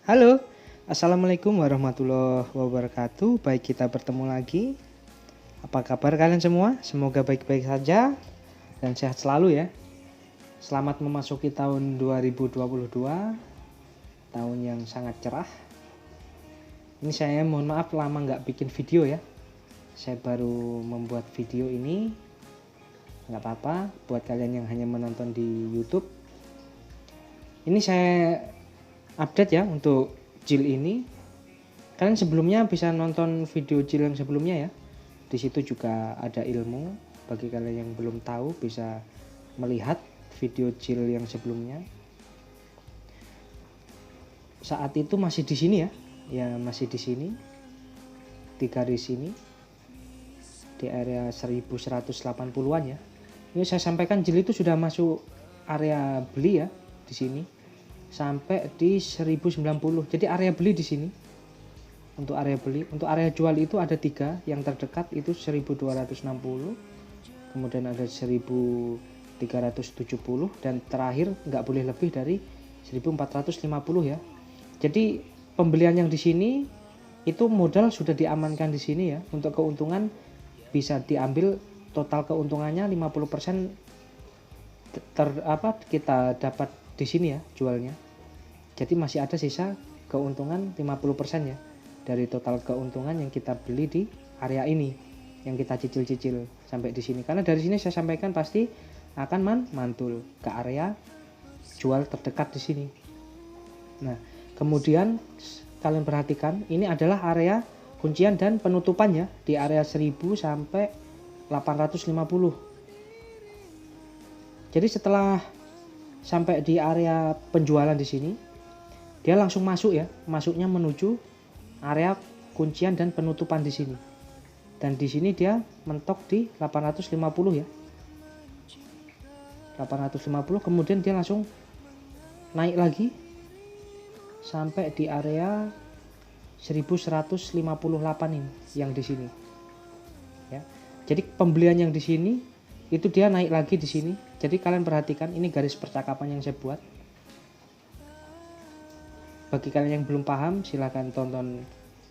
Halo, assalamualaikum warahmatullahi wabarakatuh. Baik, kita bertemu lagi. Apa kabar kalian semua? Semoga baik-baik saja dan sehat selalu ya. Selamat memasuki tahun 2022, tahun yang sangat cerah. Ini saya mohon maaf lama nggak bikin video ya. Saya baru membuat video ini. Nggak apa-apa buat kalian yang hanya menonton di YouTube. Ini saya update ya untuk Jil ini. Kalian sebelumnya bisa nonton video Jil yang sebelumnya ya. Di situ juga ada ilmu. Bagi kalian yang belum tahu bisa melihat video Jil yang sebelumnya. Saat itu masih di sini ya. Ya masih di sini. Di garis ini. Di area 1180-an ya. Ini saya sampaikan Jil itu sudah masuk area beli ya di sini. Sampai di 1090. Jadi area beli di sini. Untuk area beli, untuk area jual itu ada 3. Yang terdekat itu 1260. Kemudian ada 1370 dan terakhir nggak boleh lebih dari 1450 ya. Jadi pembelian yang di sini itu modal sudah diamankan di sini ya. Untuk keuntungan bisa diambil, total keuntungannya 50% kita dapat di sini ya jualnya. Jadi masih ada sisa keuntungan 50% ya dari total keuntungan yang kita beli di area ini, yang kita cicil-cicil sampai di sini. Karena dari sini saya sampaikan pasti akan mantul ke area jual terdekat di sini. Nah, kemudian kalian perhatikan ini adalah area kuncian dan penutupan ya di area 1000 sampai 850. Jadi setelah sampai di area penjualan di sini, dia langsung masuk ya, masuknya menuju area kuncian dan penutupan di sini. Dan di sini dia mentok di 850 ya. 850, kemudian dia langsung naik lagi sampai di area 1158 ini yang di sini. Ya. Jadi pembelian yang di sini itu dia naik lagi di sini. Jadi kalian perhatikan ini garis percakapan yang saya buat. Bagi kalian yang belum paham, silahkan tonton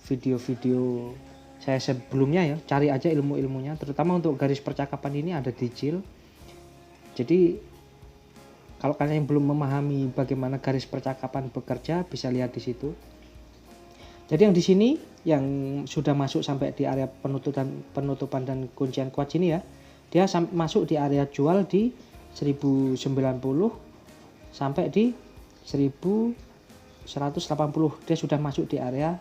video-video saya sebelumnya ya. Cari aja ilmu-ilmunya, terutama untuk garis percakapan ini ada di Jil. Jadi kalau kalian yang belum memahami bagaimana garis percakapan bekerja, bisa lihat di situ. Jadi yang di sini yang sudah masuk sampai di area penutupan dan kuncian kuat sini ya, dia masuk di area jual di 1090 sampai di 1180. Dia sudah masuk di area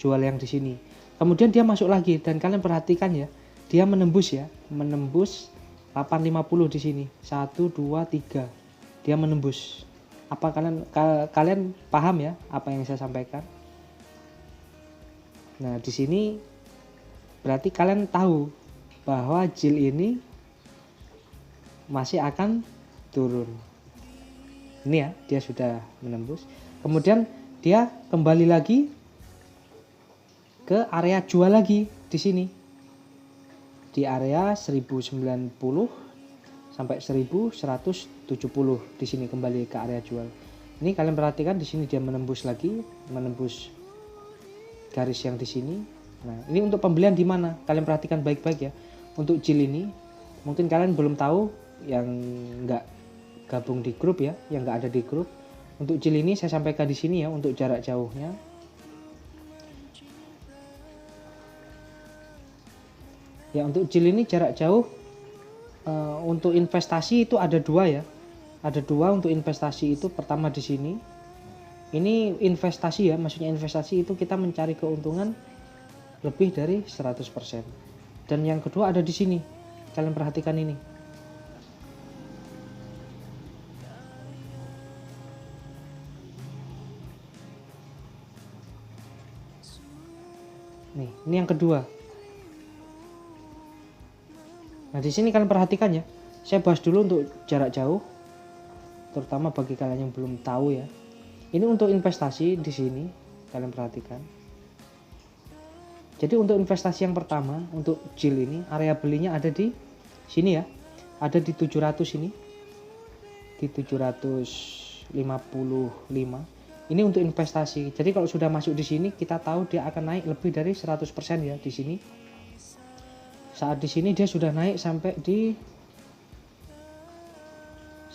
jual yang di sini. Kemudian dia masuk lagi dan kalian perhatikan ya, dia menembus 850 di sini. 1 2 3. Dia menembus. Apa kalian paham ya apa yang saya sampaikan? Nah, di sini berarti kalian tahu bahwa Jil ini masih akan turun. Ini ya, dia sudah menembus. Kemudian dia kembali lagi ke area jual lagi di sini. Di area 1090 sampai 1170 di sini kembali ke area jual. Ini kalian perhatikan di sini dia menembus lagi, menembus garis yang di sini. Nah, ini untuk pembelian di mana? Kalian perhatikan baik-baik ya. Untuk Jil ini mungkin kalian belum tahu yang nggak gabung di grup ya, yang nggak ada di grup. Untuk Jil ini saya sampaikan di sini ya untuk jarak jauhnya. Ya, untuk Jil ini jarak jauh untuk investasi itu ada 2 ya. Ada 2 untuk investasi itu. Pertama di sini. Ini investasi ya, maksudnya investasi itu kita mencari keuntungan lebih dari 100%. Dan yang kedua ada di sini. Kalian perhatikan ini. Nih, ini yang kedua. Nah, di sini kalian perhatikan ya. Saya bahas dulu untuk jarak jauh, terutama bagi kalian yang belum tahu ya. Ini untuk investasi di sini, kalian perhatikan. Jadi untuk investasi yang pertama, untuk Jil ini, area belinya ada di sini ya. Ada di 700 ini. Di 755. Ini untuk investasi. Jadi kalau sudah masuk di sini kita tahu dia akan naik lebih dari 100% ya di sini. Saat di sini dia sudah naik sampai di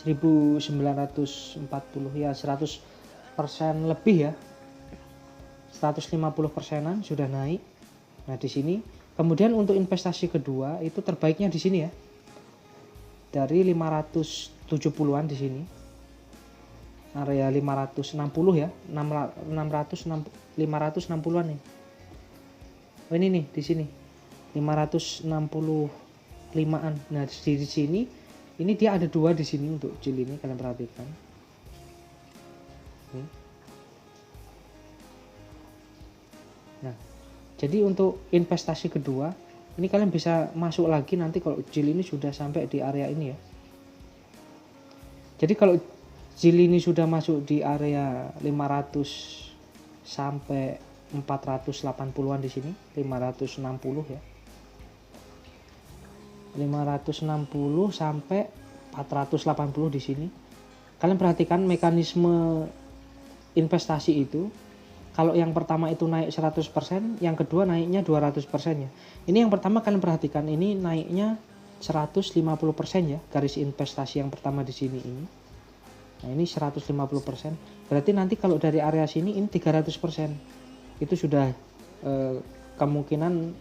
1940 ya, 100% lebih ya. 150%-an sudah naik. Nah, di sini kemudian untuk investasi kedua itu terbaiknya di sini ya. Dari 570-an di sini. Area 560 ya, 560-an nih. Oh ini nih di sini. 565-an. Nah, di sini ini dia ada 2 di sini untuk jil ini, kalian perhatikan. Nih. Nah, jadi untuk investasi kedua, ini kalian bisa masuk lagi nanti kalau jil ini sudah sampai di area ini ya. Jadi kalau jil ini sudah masuk di area 500 sampai 480-an di sini, 560 ya. 560 sampai 480 di sini. Kalian perhatikan mekanisme investasi itu. Kalau yang pertama itu naik 100%, yang kedua naiknya 200% ya. Ini yang pertama kalian perhatikan, ini naiknya 150% ya, garis investasi yang pertama di sini ini. Nah, ini 150%. Berarti nanti kalau dari area sini ini 300%. Itu sudah kemungkinan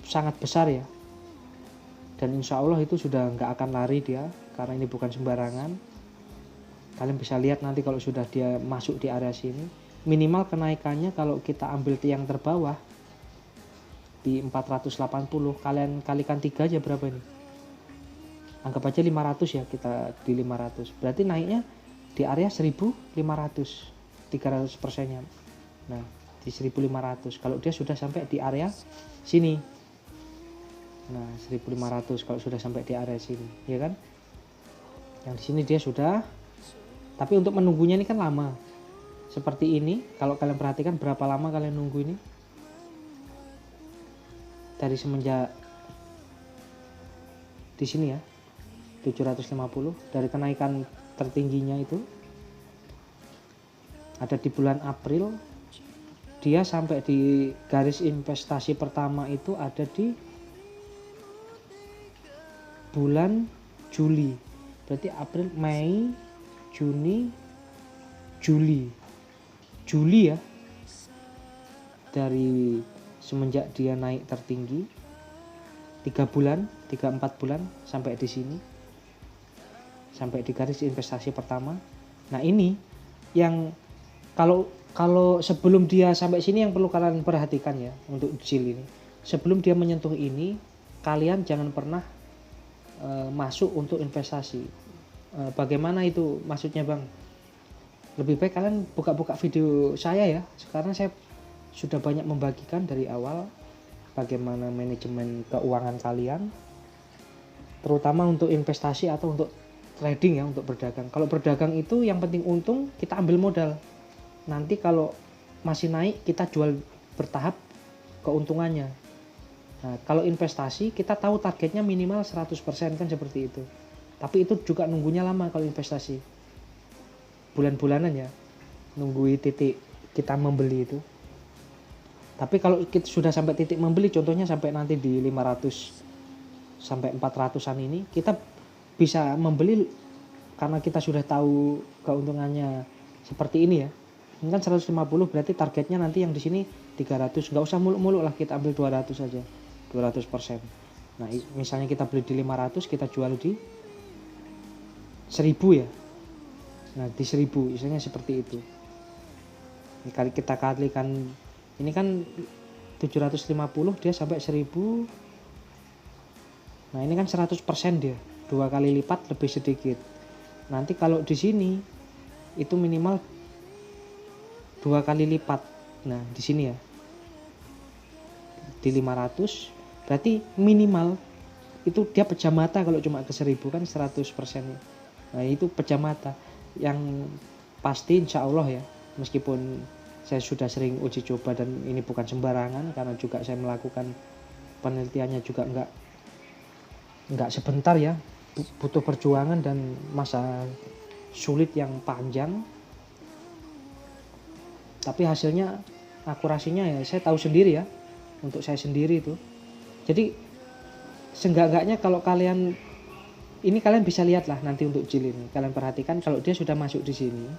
sangat besar ya. Dan insya Allah itu sudah nggak akan lari dia, karena ini bukan sembarangan. Kalian bisa lihat nanti kalau sudah dia masuk di area sini, minimal kenaikannya kalau kita ambil tiang terbawah di 480, kalian kalikan 3 aja berapa ini? Anggap aja 500 ya, kita di 500. Berarti naiknya di area 1500, 300%-nya. Nah, di 1500 kalau dia sudah sampai di area sini. Nah, 1500 kalau sudah sampai di area sini, ya kan? Yang di sini dia sudah, tapi untuk menunggunya ini kan lama. Seperti ini, kalau kalian perhatikan berapa lama kalian nunggu ini? Dari semenjak di sini ya, 750 dari kenaikan tertingginya itu ada di bulan April, dia sampai di garis investasi pertama itu ada di bulan Juli. Berarti April, Mei, Juni, Juli ya. Dari semenjak dia naik tertinggi 3-4 bulan sampai di sini, sampai di garis investasi pertama. Nah, ini yang kalau sebelum dia sampai sini yang perlu kalian perhatikan ya untuk jil ini. Sebelum dia menyentuh ini, kalian jangan pernah masuk untuk investasi. Bagaimana itu maksudnya, Bang? Lebih baik kalian buka-buka video saya ya. Sekarang saya sudah banyak membagikan dari awal bagaimana manajemen keuangan kalian, terutama untuk investasi atau untuk trading ya, untuk berdagang. Kalau berdagang itu yang penting untung, kita ambil modal. Nanti kalau masih naik kita jual bertahap keuntungannya. Nah, kalau investasi kita tahu targetnya minimal 100% kan seperti itu. Tapi itu juga nunggunya lama kalau investasi. Bulan-bulanan ya. Nunggu titik kita membeli itu. Tapi kalau kita sudah sampai titik membeli, contohnya sampai nanti di 500 sampai 400-an ini, kita bisa membeli karena kita sudah tahu keuntungannya seperti ini ya. Ini kan 150, berarti targetnya nanti yang di sini 300. Nggak usah muluk-muluk lah, kita ambil 200 saja. 200%. Nah, misalnya kita beli di 500, kita jual di 1000 ya. Nah, di 1000 misalnya seperti itu. Ini kali kita kalikan, ini kan 750, dia sampai 1000. Nah, ini kan 100% dia. 2 kali lipat lebih sedikit. Nanti kalau di sini itu minimal 2 kali lipat. Nah, di sini ya. Di 500 berarti minimal itu dia pecah mata kalau cuma ke 1000 kan 100%. Nah, itu pecah mata. Yang pasti insya Allah ya, meskipun saya sudah sering uji coba dan ini bukan sembarangan, karena juga saya melakukan penelitiannya juga enggak sebentar ya, butuh perjuangan dan masa sulit yang panjang. tapi hasilnya akurasinya ya saya tahu sendiri ya, untuk saya sendiri itu. Jadi seenggak-enggaknya kalau kalian bisa lihat lah nanti untuk jil ini, kalian perhatikan kalau dia sudah masuk di sini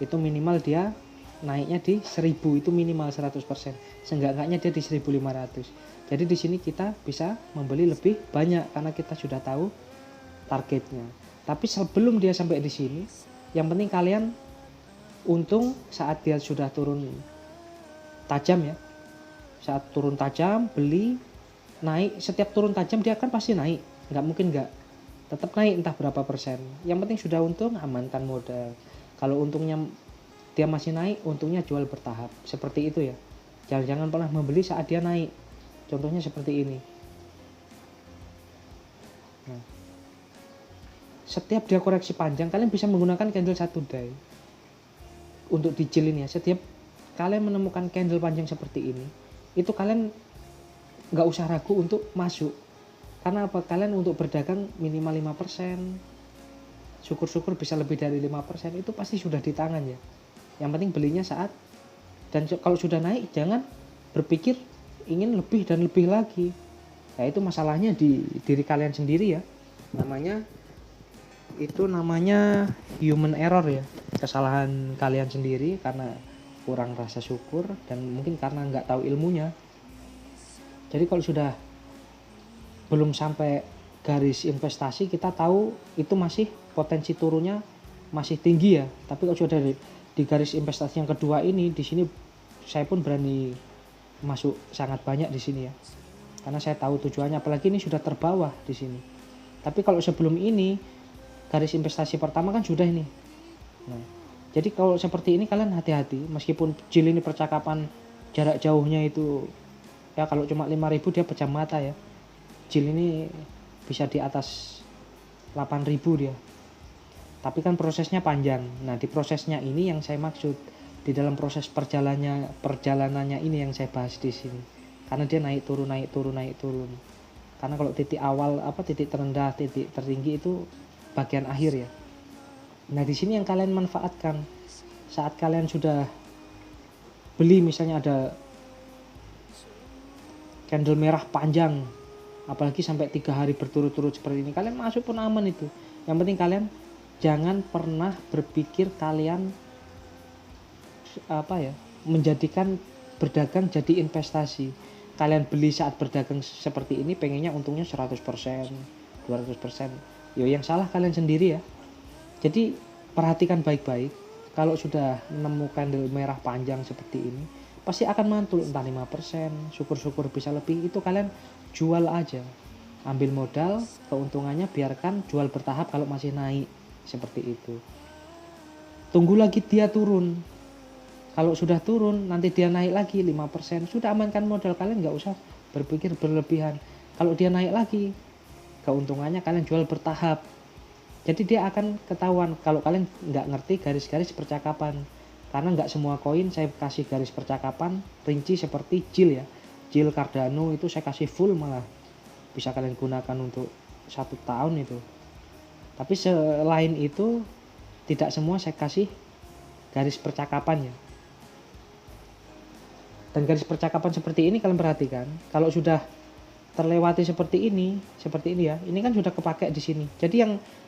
itu minimal dia naiknya di 1000, itu minimal 100%, seenggak-enggaknya dia di 1500. Jadi di sini kita bisa membeli lebih banyak karena kita sudah tahu targetnya. Tapi sebelum dia sampai di sini, yang penting kalian untung saat dia sudah turun tajam ya. Saat turun tajam, beli, naik, setiap turun tajam dia kan pasti naik, nggak mungkin nggak, tetap naik entah berapa persen. Yang penting sudah untung, amankan modal. Kalau untungnya dia masih naik, untungnya jual bertahap, seperti itu ya. Jangan pernah membeli saat dia naik, contohnya seperti ini. Nah, setiap dia koreksi panjang, kalian bisa menggunakan candle 1 day untuk dijilin ya. Setiap kalian menemukan candle panjang seperti ini, itu kalian nggak usah ragu untuk masuk. Karena apa? Kalian untuk berdagang minimal 5%, syukur-syukur bisa lebih dari 5%, itu pasti sudah di tangan ya. Yang penting belinya saat, dan kalau sudah naik jangan berpikir ingin lebih dan lebih lagi. Nah itu masalahnya di diri kalian sendiri ya. Namanya human error ya, kesalahan kalian sendiri karena kurang rasa syukur dan mungkin karena nggak tahu ilmunya. Jadi kalau sudah belum sampai garis investasi, kita tahu itu masih potensi turunnya masih tinggi ya. Tapi kalau sudah di garis investasi yang kedua ini, di sini saya pun berani masuk sangat banyak di sini ya, karena saya tahu tujuannya. Apalagi ini sudah terbawah di sini. Tapi kalau sebelum ini, garis investasi pertama kan sudah ini. Nah, jadi kalau seperti ini kalian hati-hati, meskipun jil ini percakapan jarak jauhnya itu ya kalau cuma 5.000 dia pejam mata ya. Jil ini bisa di atas 8.000 dia. Tapi kan prosesnya panjang. Nah, di prosesnya ini yang saya maksud, di dalam proses perjalanannya ini yang saya bahas di sini. Karena dia naik turun. Karena kalau titik awal titik terendah, titik tertinggi itu bagian akhir ya. Nah, di sini yang kalian manfaatkan saat kalian sudah beli, misalnya ada candle merah panjang, apalagi sampai 3 hari berturut-turut seperti ini, kalian masuk pun aman itu. Yang penting kalian jangan pernah berpikir kalian menjadikan berdagang jadi investasi. Kalian beli saat berdagang seperti ini pengennya untungnya 100%, 200%. Yang salah kalian sendiri ya. Jadi perhatikan baik-baik. Kalau sudah menemukan candle merah panjang seperti ini, pasti akan mantul entah 5%, syukur-syukur bisa lebih. Itu kalian jual aja. Ambil modal, keuntungannya biarkan jual bertahap kalau masih naik. Seperti itu. Tunggu lagi dia turun. Kalau sudah turun, nanti dia naik lagi 5%, sudah amankan modal, kalian nggak usah berpikir berlebihan. Kalau dia naik lagi, keuntungannya kalian jual bertahap. Jadi dia akan ketahuan kalau kalian nggak ngerti garis-garis percakapan. Karena nggak semua koin saya kasih garis percakapan rinci seperti jil ya. Jil Cardano itu saya kasih full, malah bisa kalian gunakan untuk 1 tahun itu. Tapi selain itu tidak semua saya kasih garis percakapan ya. Dan garis percakapan seperti ini kalian perhatikan, kalau sudah terlewati seperti ini ya, ini kan sudah kepakai di sini. Jadi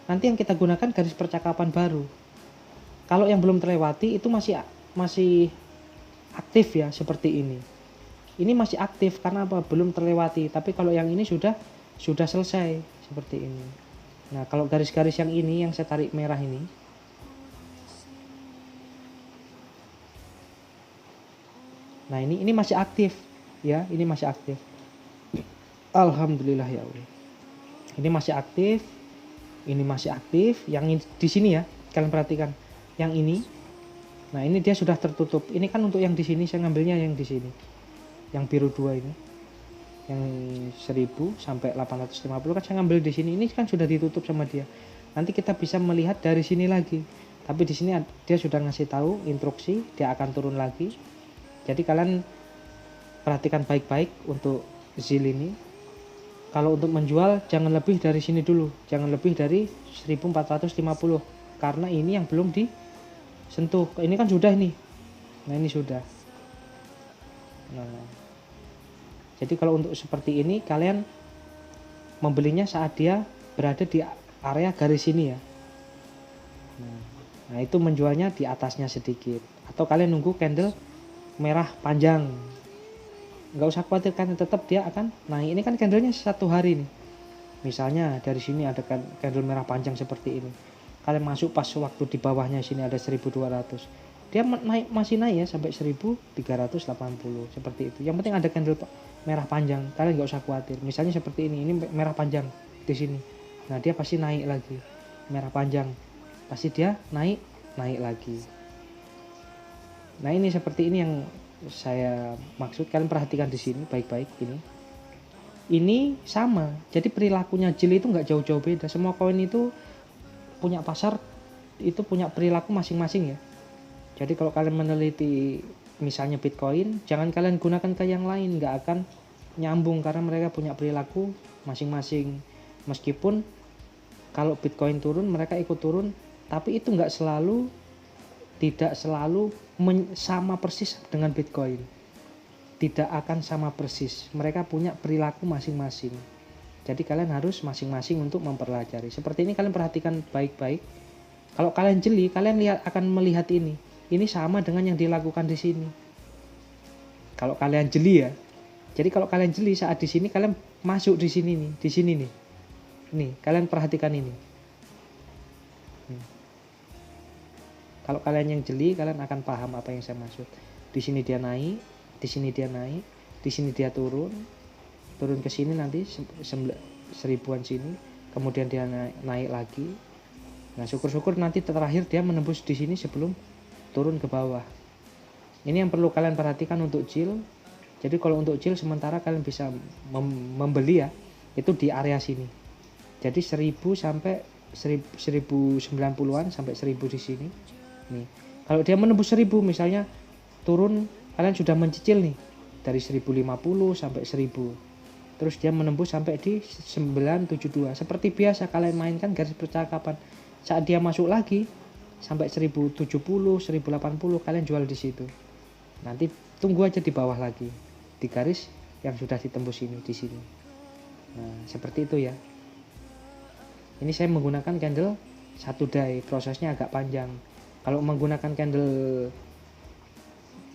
nanti yang kita gunakan garis percakapan baru. Kalau yang belum terlewati itu masih aktif ya, seperti ini. Ini masih aktif karena apa? Belum terlewati. Tapi kalau yang ini sudah selesai seperti ini. Nah, kalau garis-garis yang ini yang saya tarik merah ini, nah ini masih aktif ya, ini masih aktif. Alhamdulillah ya Allah. Ini masih aktif, ini masih aktif. Yang di sini ya, kalian perhatikan. Yang ini, nah ini dia sudah tertutup. Ini kan untuk yang di sini saya ngambilnya yang di sini, yang biru 2 ini, yang 1000 sampai 850 kan saya ngambil di sini. Ini kan sudah ditutup sama dia. Nanti kita bisa melihat dari sini lagi. Tapi di sini dia sudah ngasih tahu instruksi dia akan turun lagi. Jadi kalian perhatikan baik-baik untuk zil ini. Kalau untuk menjual jangan lebih dari sini dulu, jangan lebih dari 1450 karena ini yang belum disentuh. Ini kan sudah ini Nah ini sudah. Nah, jadi kalau untuk seperti ini kalian membelinya saat dia berada di area garis ini ya. Nah itu menjualnya di atasnya sedikit. Atau kalian nunggu candle merah panjang, nggak usah khawatir kan, tetap dia akan naik. Ini kan candlenya 1 hari nih, misalnya dari sini ada candle merah panjang seperti ini, kalian masuk pas waktu di bawahnya sini ada 1200, dia naik, masih naik ya sampai 1380 seperti itu. Yang penting ada candle merah panjang, kalian nggak usah khawatir. Misalnya seperti ini merah panjang di sini, nah dia pasti naik lagi. Merah panjang pasti dia naik lagi. Nah ini seperti ini yang saya maksud, kalian perhatikan di sini baik-baik. Ini sama, jadi perilakunya JIL itu nggak jauh-jauh beda. Semua koin itu punya pasar, itu punya perilaku masing-masing ya. Jadi kalau kalian meneliti misalnya Bitcoin, jangan kalian gunakan ke yang lain, nggak akan nyambung karena mereka punya perilaku masing-masing. Meskipun kalau Bitcoin turun mereka ikut turun, tapi itu tidak selalu sama persis dengan Bitcoin. Tidak akan sama persis, mereka punya perilaku masing-masing. Jadi kalian harus masing-masing untuk mempelajari. Seperti ini kalian perhatikan baik-baik. Kalau kalian jeli, kalian akan melihat ini sama dengan yang dilakukan di sini. Kalau kalian jeli ya. Jadi kalau kalian jeli saat di sini, kalian masuk di sini nih, di sini nih. Nih, kalian perhatikan ini. Kalau kalian yang jeli, kalian akan paham apa yang saya maksud. Di sini dia naik, di sini dia naik, di sini dia turun ke sini nanti 1000-an sini, kemudian dia naik lagi. Nah, syukur-syukur nanti terakhir dia menembus di sini sebelum turun ke bawah. Ini yang perlu kalian perhatikan untuk JIL. Jadi kalau untuk JIL sementara kalian bisa membeli ya, itu di area sini. Jadi 1000 sampai 1090-an sampai 1000 di sini. Nih, kalau dia menembus 1000 misalnya turun, kalian sudah mencicil nih dari 1050 sampai 1000. Terus dia menembus sampai di 972. Seperti biasa kalian mainkan garis percakapan. Saat dia masuk lagi sampai 1070, 1080 kalian jual di situ. Nanti tunggu aja di bawah lagi di garis yang sudah ditembus ini di sini. Nah, seperti itu ya. Ini saya menggunakan candle 1 day, prosesnya agak panjang. Kalau menggunakan candle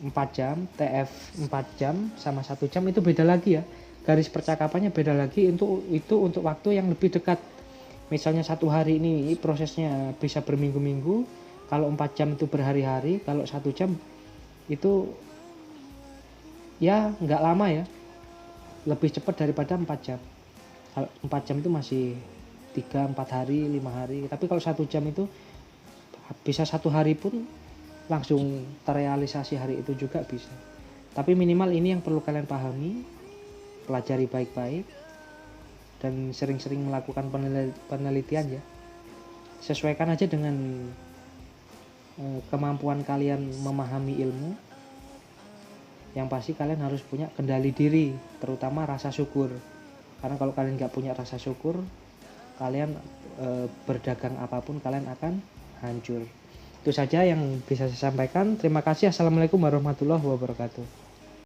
4 jam, TF 4 jam sama 1 jam itu beda lagi ya. Garis percakapannya beda lagi, untuk waktu yang lebih dekat. Misalnya 1 hari ini prosesnya bisa berminggu-minggu, kalau 4 jam itu berhari-hari, kalau 1 jam itu ya nggak lama ya, lebih cepat daripada 4 jam. Kalau 4 jam itu masih 3-4 hari, 5 hari, tapi kalau 1 jam itu bisa 1 hari pun langsung terrealisasi hari itu juga bisa. Tapi minimal ini yang perlu kalian pahami, pelajari baik-baik, dan sering-sering melakukan penelitian ya. Sesuaikan aja dengan kemampuan kalian memahami ilmu. Yang pasti kalian harus punya kendali diri, terutama rasa syukur. Karena kalau kalian nggak punya rasa syukur, kalian berdagang apapun kalian akan hancur. Itu saja yang bisa saya sampaikan. Terima kasih. Assalamualaikum warahmatullahi wabarakatuh.